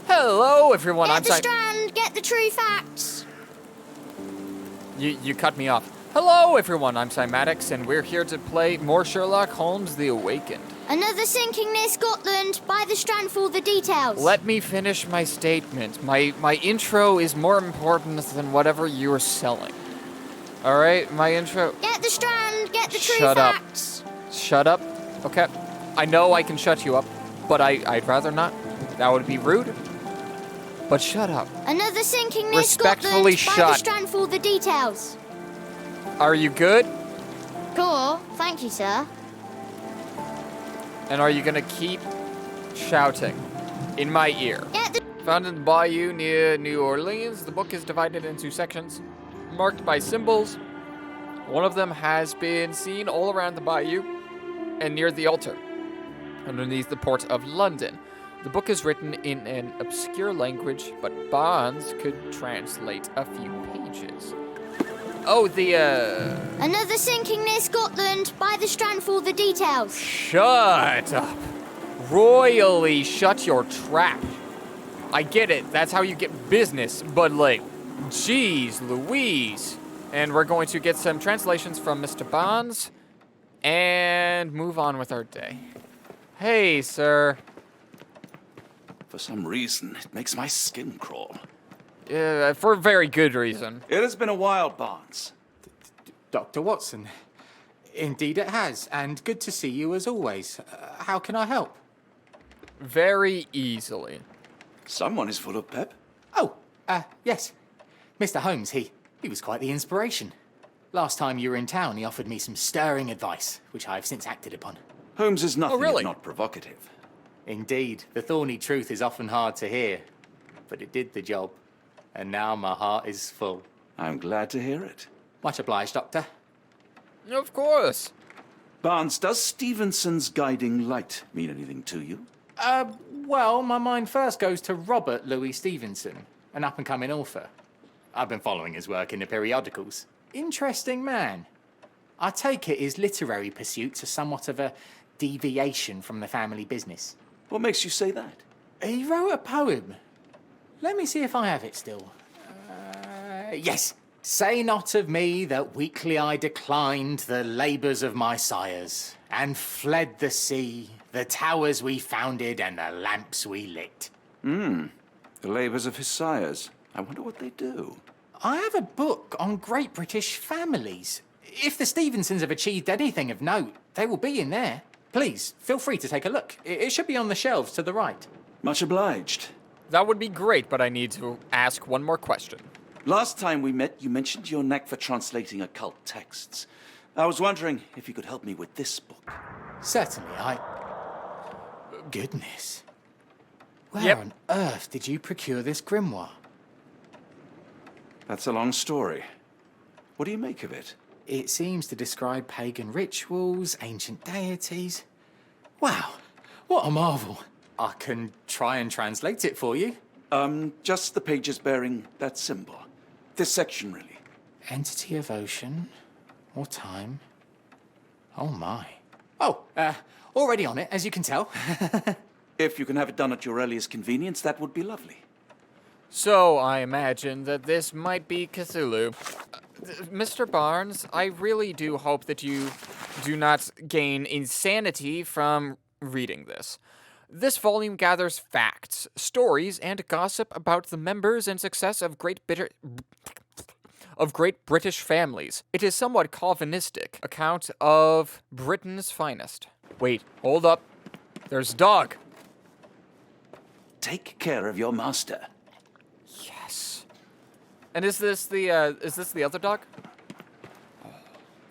Hello, everyone. Get the strand, get the true facts. You cut me off. Hello, everyone. I'm Cymadix, and we're here to play more Sherlock Holmes: The Awakened. Another sinking near Scotland. Buy the strand for all the details. Let me finish my statement. My intro is more important than whatever you're selling. All right, my intro. Get the strand, get the true Shut up. facts. Shut up. Okay. I know I can shut you up, but I'd rather not. That would be rude. But shut up. Another sinking near Respectfully Scotland. Buy the shut. strand for all the details. Are you good? Cool. Thank you, sir. And are you gonna keep shouting in my ear? Get the... Found in the bayou near New Orleans, the book is divided into sections marked by symbols. One of them has been seen all around the bayou and near the altar, underneath the port of London. The book is written in an obscure language, but Barnes could translate a few pages. Oh, Another sinking near Scotland. Buy the strand for all the details. Shut up. Royally shut your trap. I get it, that's how you get business, but like, geez Louise. And we're going to get some translations from Mr. Barnes and move on with our day. Hey, sir. For some reason, it makes my skin crawl. For a very good reason. It has been a while, Barnes. Dr. Watson. Indeed it has, and good to see you as always. How can I help? Very easily. Someone is full of pep. Oh, yes. Mr. Holmes, he was quite the inspiration. Last time you were in town, he offered me some stirring advice, which I have since acted upon. Holmes is nothing really? if not provocative. Indeed, the thorny truth is often hard to hear, but it did the job, and now my heart is full. I'm glad to hear it. Much obliged, Doctor. Of course. Barnes, does Stevenson's guiding light mean anything to you? Well, my mind first goes to Robert Louis Stevenson, an up-and-coming author. I've been following his work in the periodicals. Interesting man. I take it his literary pursuits are somewhat of a deviation from the family business. What makes you say that? He wrote a poem. Let me see if I have it still. Yes. Say not of me that weakly I declined the labours of my sires, and fled the sea, the towers we founded, and the lamps we lit. The labours of his sires. I wonder what they do. I have a book on great British families. If the Stevensons have achieved anything of note, they will be in there. Please, feel free to take a look. It should be on the shelves to the right. Much obliged. That would be great, but I need to ask one more question. Last time we met, you mentioned your knack for translating occult texts. I was wondering if you could help me with this book. Certainly, Goodness. Where Yep. on earth did you procure this grimoire? That's a long story. What do you make of it? It seems to describe pagan rituals, ancient deities. Wow, what a marvel. I can try and translate it for you. Just the pages bearing that symbol. This section, really. Entity of ocean or time. Oh my. Oh, already on it, as you can tell. If you can have it done at your earliest convenience, that would be lovely. So, I imagine that this might be Cthulhu. Mr. Barnes, I really do hope that you do not gain insanity from reading this. This volume gathers facts, stories, and gossip about the members and success of great British families. It is somewhat Calvinistic account of Britain's finest. Wait, hold up. There's a dog. Take care of your master. Yes. And is this the other dog?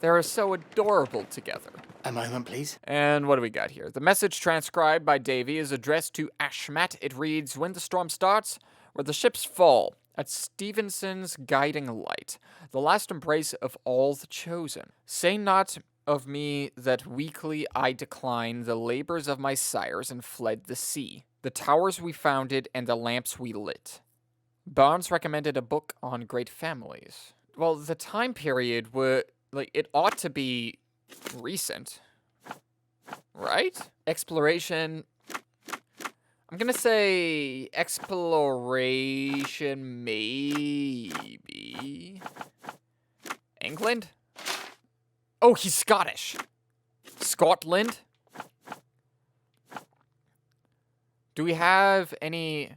They're so adorable together. A moment, please. And what do we got here? The message transcribed by Davy is addressed to Ashmat. It reads, "When the storm starts, where the ships fall, at Stevenson's guiding light, the last embrace of all the chosen. Say not of me that weakly I decline the labors of my sires and fled the sea, the towers we founded and the lamps we lit." Barnes recommended a book on great families. Well, the time period it ought to be recent, right? Exploration. I'm gonna say exploration, maybe. England? Oh, he's Scottish. Scotland? Do we have any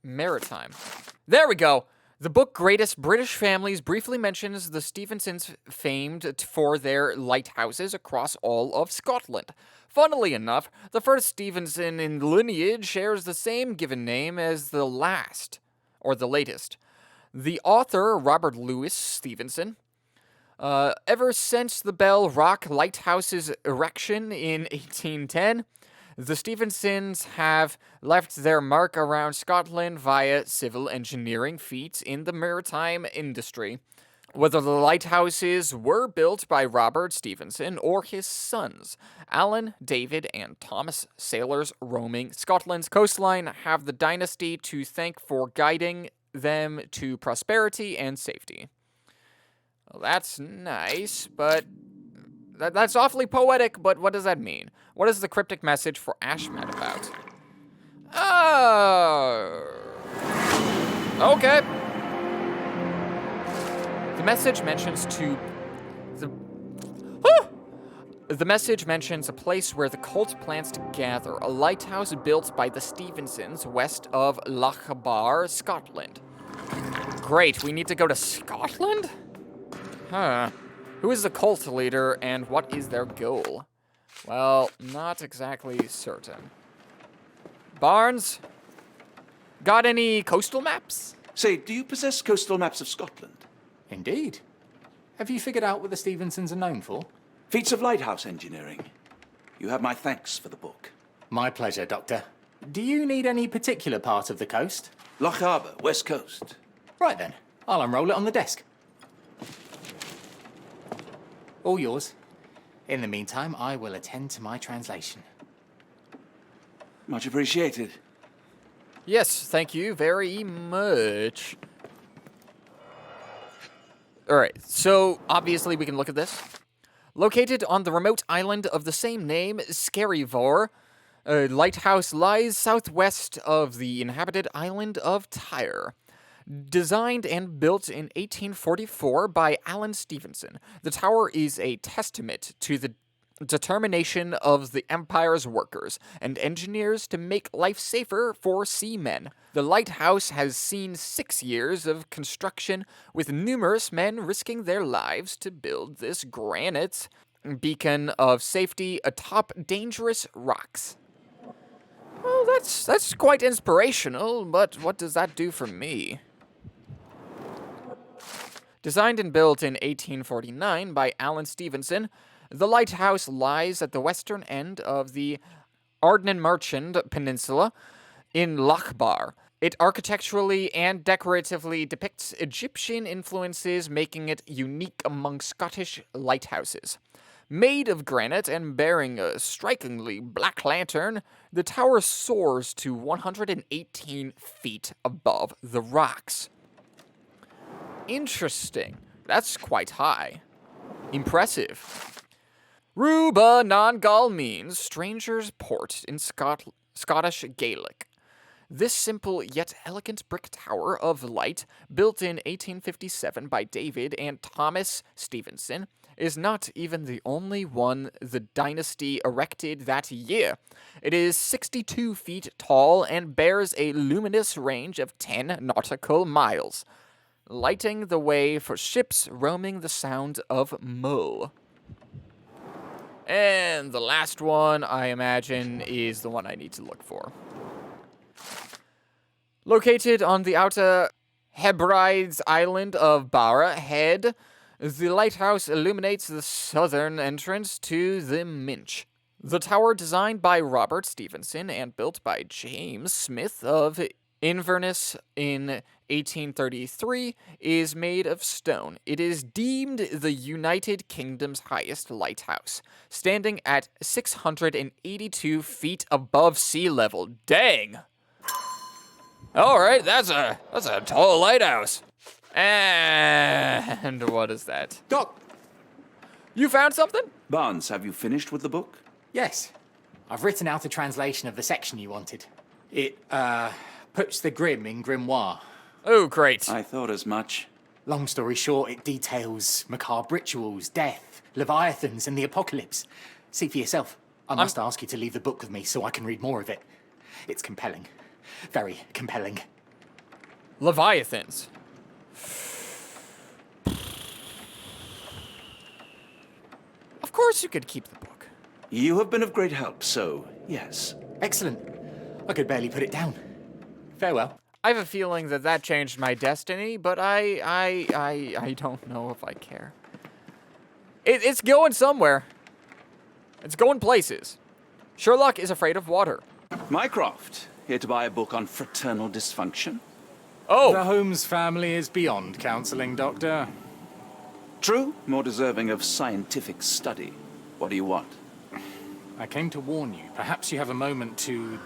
maritime? There we go. The book Greatest British Families briefly mentions the Stevensons famed for their lighthouses across all of Scotland. Funnily enough, the first Stevenson in lineage shares the same given name as the last, or the latest. The author, Robert Louis Stevenson, ever since the Bell Rock Lighthouse's erection in 1810, the Stevensons have left their mark around Scotland via civil engineering feats in the maritime industry. Whether the lighthouses were built by Robert Stevenson or his sons, Alan, David, and Thomas, sailors roaming Scotland's coastline, have the dynasty to thank for guiding them to prosperity and safety. Well, that's nice, but that's awfully poetic, but what does that mean? What is the cryptic message for Ashmet about? Oh. Okay. The message mentions The message mentions a place where the cult plans to gather, a lighthouse built by the Stevensons west of Lochaber, Scotland. Great, we need to go to Scotland? Huh. Who is the cult leader and what is their goal? Well, not exactly certain. Barnes? Got any coastal maps? Say, do you possess coastal maps of Scotland? Indeed. Have you figured out what the Stevensons are known for? Feats of lighthouse engineering. You have my thanks for the book. My pleasure, Doctor. Do you need any particular part of the coast? Loch Harbour, West Coast. Right then, I'll unroll it on the desk. All yours. In the meantime, I will attend to my translation. Much appreciated. Yes, thank you very much. Alright, so obviously we can look at this. Located on the remote island of the same name, Skerryvore, a lighthouse lies southwest of the inhabited island of Tyre. Designed and built in 1844 by Alan Stevenson, the tower is a testament to the determination of the Empire's workers and engineers to make life safer for seamen. The lighthouse has seen 6 years of construction, with numerous men risking their lives to build this granite beacon of safety atop dangerous rocks. Well, that's quite inspirational, but what does that do for me? Designed and built in 1849 by Alan Stevenson, the lighthouse lies at the western end of the Ardnamurchan Peninsula in Lochaber. It architecturally and decoratively depicts Egyptian influences, making it unique among Scottish lighthouses. Made of granite and bearing a strikingly black lantern, the tower soars to 118 feet above the rocks. Interesting. That's quite high. Impressive. Ruba non-Gaul means stranger's port in Scottish Gaelic. This simple yet elegant brick tower of light, built in 1857 by David and Thomas Stevenson, is not even the only one the dynasty erected that year. It is 62 feet tall and bears a luminous range of 10 nautical miles, lighting the way for ships roaming the Sound of Mull. And the last one, I imagine, is the one I need to look for. Located on the Outer Hebrides island of Barra Head, the lighthouse illuminates the southern entrance to the Minch. The tower, designed by Robert Stevenson and built by James Smith of Inverness in 1833, is made of stone. It is deemed the United Kingdom's highest lighthouse, standing at 682 feet above sea level. Dang! Alright, that's a tall lighthouse. And what is that? Doc! You found something? Barnes, have you finished with the book? Yes. I've written out a translation of the section you wanted. It, puts the grim in grimoire. Oh, great. I thought as much. Long story short, it details macabre rituals, death, leviathans, and the apocalypse. See for yourself. I must ask you to leave the book with me so I can read more of it. It's compelling. Very compelling. Leviathans. Of course you could keep the book. You have been of great help, so yes. Excellent. I could barely put it down. Farewell. I have a feeling that changed my destiny, but I don't know if I care. It's going somewhere. It's going places. Sherlock is afraid of water. Mycroft, here to buy a book on fraternal dysfunction. Oh, The Holmes family is beyond counselling, Doctor. True, more deserving of scientific study. What do you want? I came to warn you. Perhaps you have a moment to...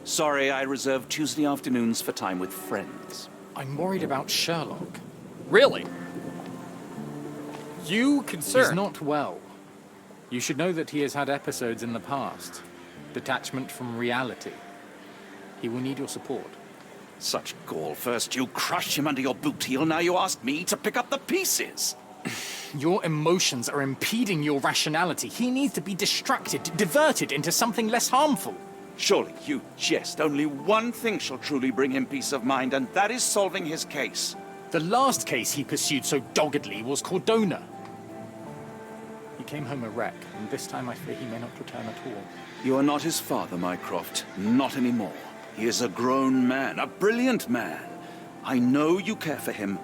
Sorry, I reserve Tuesday afternoons for time with friends. I'm worried about Sherlock. really? You He's concerned? not well. You should know that he has had episodes in the past. Detachment from reality. He will need your support. Such gall. First you crush him under your boot heel, now you ask me to pick up the pieces. Your emotions are impeding your rationality. He needs to be distracted, diverted into something less harmful. Surely you jest. Only one thing shall truly bring him peace of mind, and that is solving his case. The last case he pursued so doggedly was Cordona. He came home a wreck, and this time I fear he may not return at all. You are not his father, Mycroft. Not anymore. He is a grown man, a brilliant man. I know you care for him.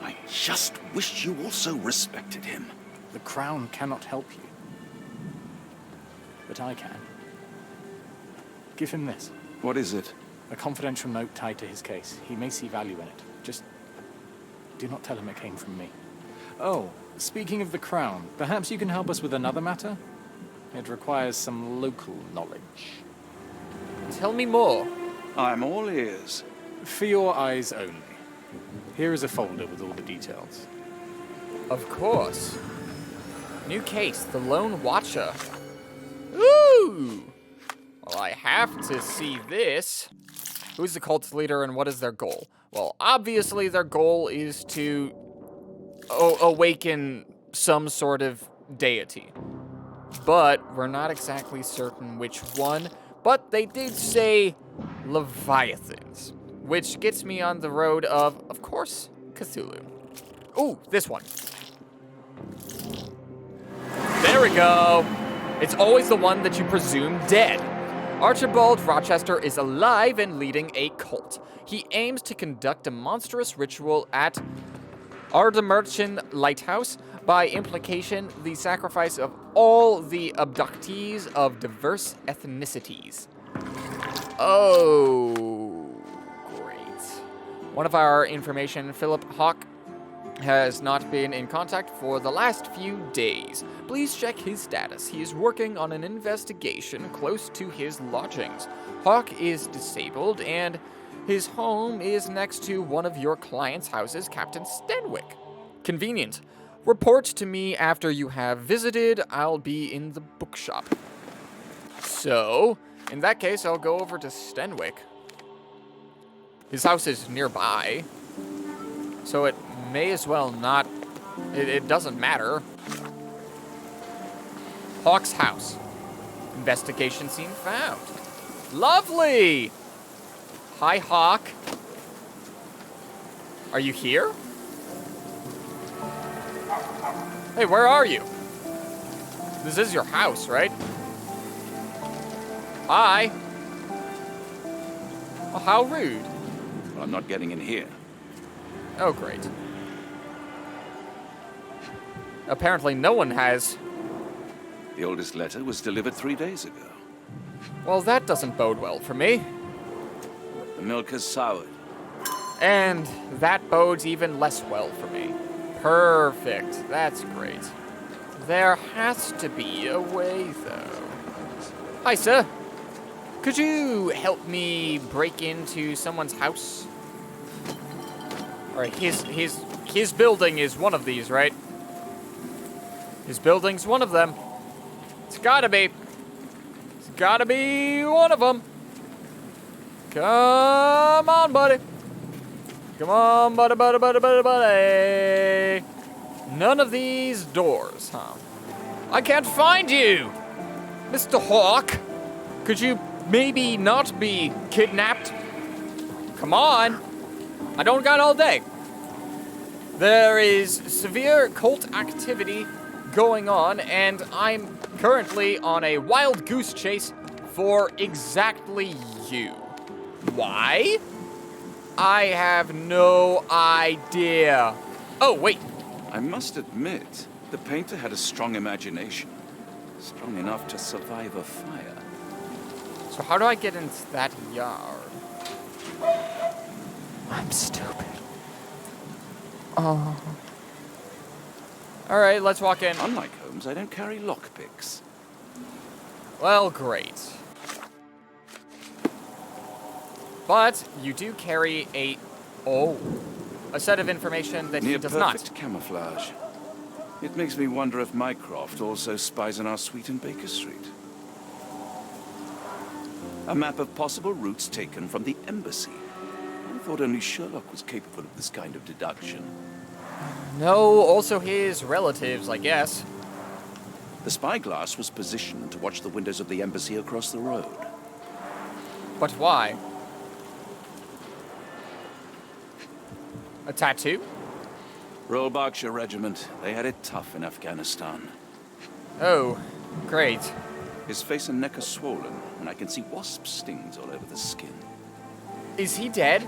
I just wish you also respected him. The Crown cannot help you. But I can. Give him this. What is it? A confidential note tied to his case. He may see value in it. Just do not tell him it came from me. Oh, speaking of the Crown, perhaps you can help us with another matter? It requires some local knowledge. Tell me more. I'm all ears. For your eyes only. Here is a folder with all the details. Of course. New case, the Lone Watcher. Ooh! Well, I have to see this. Who's the cult's leader and what is their goal? Well, obviously their goal is to awaken some sort of deity. But we're not exactly certain which one. But they did say Leviathans, which gets me on the road of course, Cthulhu. Ooh, this one. There we go. It's always the one that you presume dead. Archibald Rochester is alive and leading a cult. He aims to conduct a monstrous ritual at Ardmurchan Lighthouse, by implication, the sacrifice of all the abductees of diverse ethnicities. Oh, great. One of our information, Philip Hawke, has not been in contact for the last few days. Please check his status. He is working on an investigation close to his lodgings. Hawke is disabled, and his home is next to one of your client's houses, Captain Stenwick. Convenient. Report to me after you have visited. I'll be in the bookshop. So, in that case, I'll go over to Stenwick. His house is nearby, so it may as well not. It doesn't matter. Hawke's house. Investigation scene found. Lovely! Hi, Hawke. Are you here? Hey, where are you? This is your house, right? Hi. Oh, how rude. I'm not getting in here. Oh, great. Apparently no one has. The oldest letter was delivered 3 days ago. Well, that doesn't bode well for me. The milk has soured. And that bodes even less well for me. Perfect. That's great. There has to be a way, though. Hi, sir. Could you help me break into someone's house? All right, his building is one of these, right? His building's one of them. It's gotta be. It's gotta be one of them. Come on, buddy. Come on, buddy. None of these doors, huh? I can't find you! Mr. Hawk, could you maybe not be kidnapped? Come on. I don't got all day. There is severe cult activity going on, and I'm currently on a wild goose chase for exactly you. Why? I have no idea. Oh, wait. I must admit, the painter had a strong imagination. Strong enough to survive a fire. So how do I get into that yard? I'm stupid. Oh. Alright, let's walk in. Unlike Holmes, I don't carry lockpicks. Well, great. But you do carry a set of information that he Near does perfect not. camouflage. It makes me wonder if Mycroft also spies on our suite in Baker Street. A map of possible routes taken from the embassy. I thought only Sherlock was capable of this kind of deduction. No, also his relatives, I guess. The spyglass was positioned to watch the windows of the embassy across the road. But why? A tattoo? Royal Berkshire Regiment. They had it tough in Afghanistan. Oh, great. His face and neck are swollen, and I can see wasp stings all over the skin. Is he dead?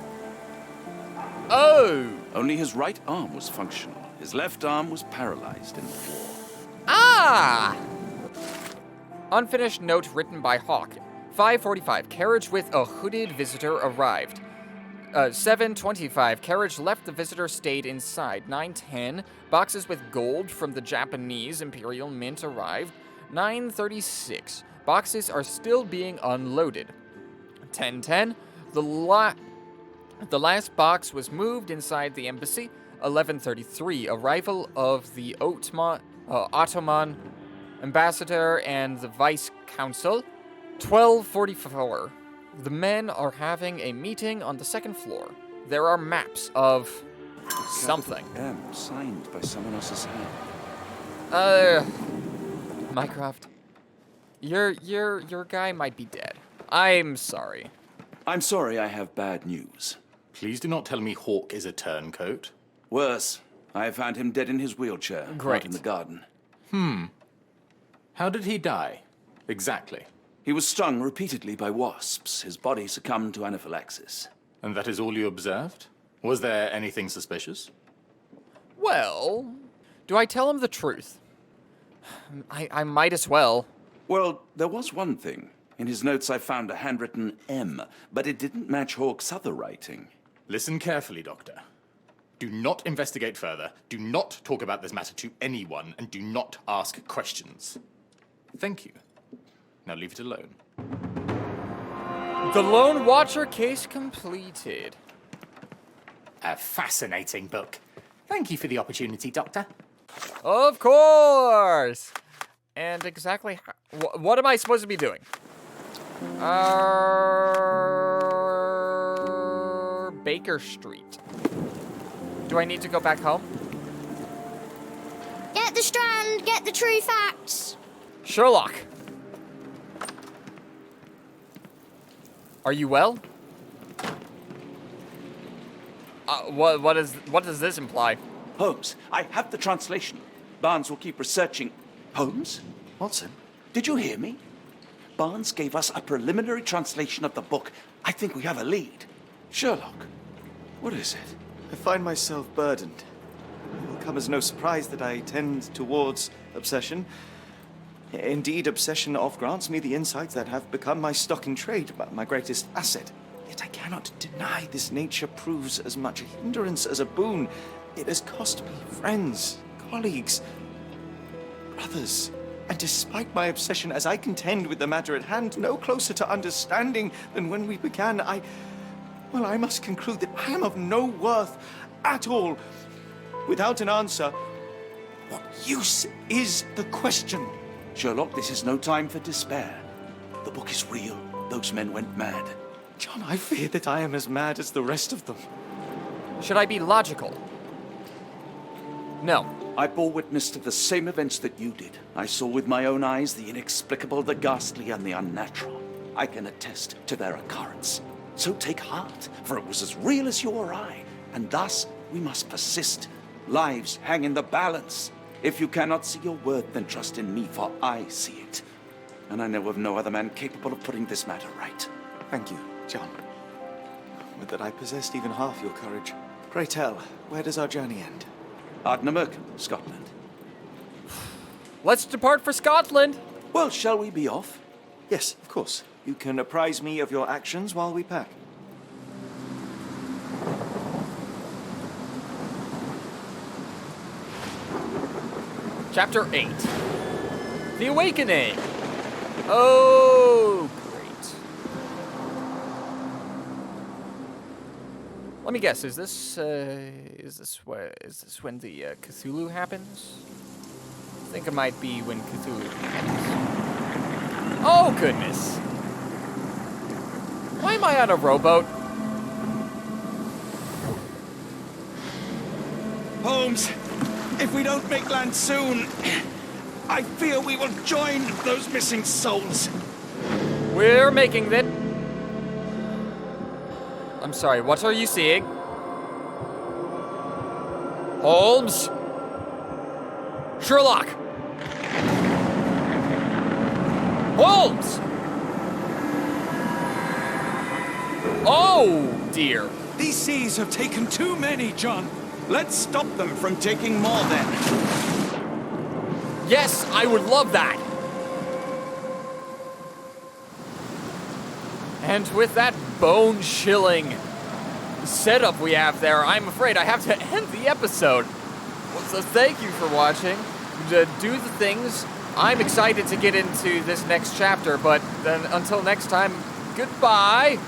Oh! Only his right arm was functional. His left arm was paralyzed in the war. Ah! Unfinished note written by Hawk. 5:45, carriage with a hooded visitor arrived. 7:25, carriage left, the visitor stayed inside. 9:10, boxes with gold from the Japanese Imperial Mint arrived. 9:36, boxes are still being unloaded. 10:10, the last box was moved inside the embassy. 11:33, arrival of the Ottoman ambassador and the vice consul. 12:44, the men are having a meeting on the second floor. There are maps of something. M signed by someone else's hand. Mycroft, your guy might be dead. I'm sorry. I'm sorry, I have bad news. Please do not tell me Hawk is a turncoat. Worse, I have found him dead in his wheelchair, Great. out in the garden. How did he die? Exactly. He was stung repeatedly by wasps. His body succumbed to anaphylaxis. And that is all you observed? Was there anything suspicious? Well, do I tell him the truth? I might as well. Well, there was one thing. In his notes I found a handwritten M, but it didn't match Hawke's other writing. Listen carefully, Doctor. Do not investigate further, do not talk about this matter to anyone, and do not ask questions. Thank you. Now leave it alone. The Lone Watcher case completed. A fascinating book. Thank you for the opportunity, Doctor. Of course! And exactly what am I supposed to be doing? Baker Street. Do I need to go back home? Get the Strand, get the true facts. Sherlock! Are you well? What does this imply? Holmes, I have the translation. Barnes will keep researching. Holmes? Watson? Did you hear me? Barnes gave us a preliminary translation of the book. I think we have a lead. Sherlock, what is it? I find myself burdened. It will come as no surprise that I tend towards obsession. Indeed, obsession oft grants me the insights that have become my stock in trade, my greatest asset. Yet I cannot deny this nature proves as much a hindrance as a boon. It has cost me friends, colleagues, brothers. And despite my obsession, as I contend with the matter at hand, no closer to understanding than when we began, I must conclude that I am of no worth at all. Without an answer, what use is the question? Sherlock, this is no time for despair. the book is real. Those men went mad. John, I fear that I am as mad as the rest of them. Should I be logical? No. I bore witness to the same events that you did. I saw with my own eyes the inexplicable, the ghastly, and the unnatural. I can attest to their occurrence. So take heart, for it was as real as you or I. And thus, we must persist. Lives hang in the balance. If you cannot see your worth, then trust in me, for I see it. And I know of no other man capable of putting this matter right. Thank you, John. Would that I possessed even half your courage. Pray tell, where does our journey end? Ardnamurchan, Scotland. Let's depart for Scotland. Well, shall we be off? Yes, of course. You can apprise me of your actions while we pack. Chapter 8. The Awakening. Oh, great. Let me guess, is this when the Cthulhu happens? I think it might be when Cthulhu happens. Oh, goodness. Why am I on a rowboat? Holmes, if we don't make land soon, I fear we will join those missing souls. We're making it. I'm sorry, what are you seeing? Holmes? Sherlock! Holmes! Oh, dear. These seas have taken too many, John. Let's stop them from taking more then. Yes, I would love that. And with that bone-chilling setup we have there, I'm afraid I have to end the episode. So thank you for watching. Do the things. I'm excited to get into this next chapter, but then until next time, goodbye.